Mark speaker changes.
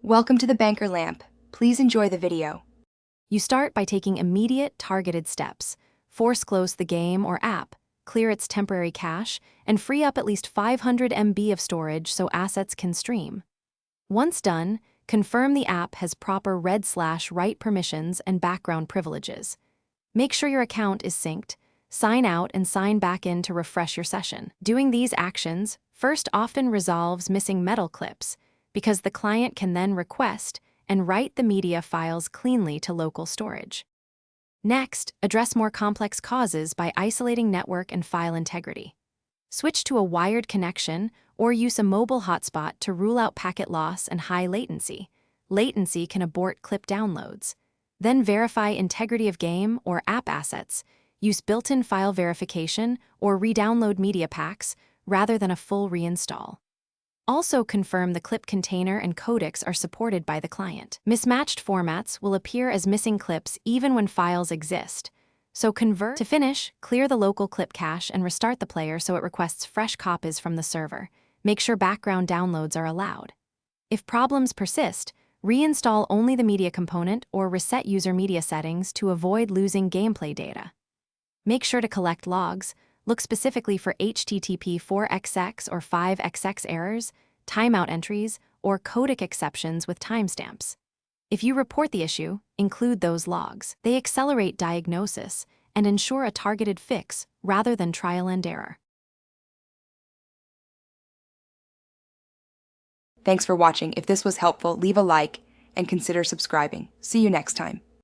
Speaker 1: Welcome to the Banker Lamp. Please enjoy the video.
Speaker 2: You start by taking immediate, targeted steps. Force close the game or app, clear its temporary cache, and free up at least 500 MB of storage so assets can stream. Once done, confirm the app has proper read/write permissions and background privileges. Make sure your account is synced. Sign out and sign back in to refresh your session. Doing these actions first often resolves missing metal clips, because the client can then request and write the media files cleanly to local storage. Next, address more complex causes by isolating network and file integrity. Switch to a wired connection or use a mobile hotspot to rule out packet loss and high latency. Latency can abort clip downloads. Then verify integrity of game or app assets. Use built-in file verification or re-download media packs rather than a full reinstall. Also confirm the clip container and codecs are supported by the client. Mismatched formats will appear as missing clips even when files exist. So convert. To finish, clear the local clip cache and restart the player so it requests fresh copies from the server. Make sure background downloads are allowed. If problems persist, reinstall only the media component or reset user media settings to avoid losing gameplay data. Make sure to collect logs. Look specifically for HTTP 4XX or 5XX errors, timeout entries, or codec exceptions with timestamps. If you report the issue, include those logs. They accelerate diagnosis and ensure a targeted fix rather than trial and error.
Speaker 1: Thanks for watching. If this was helpful, leave a like and consider subscribing. See you next time.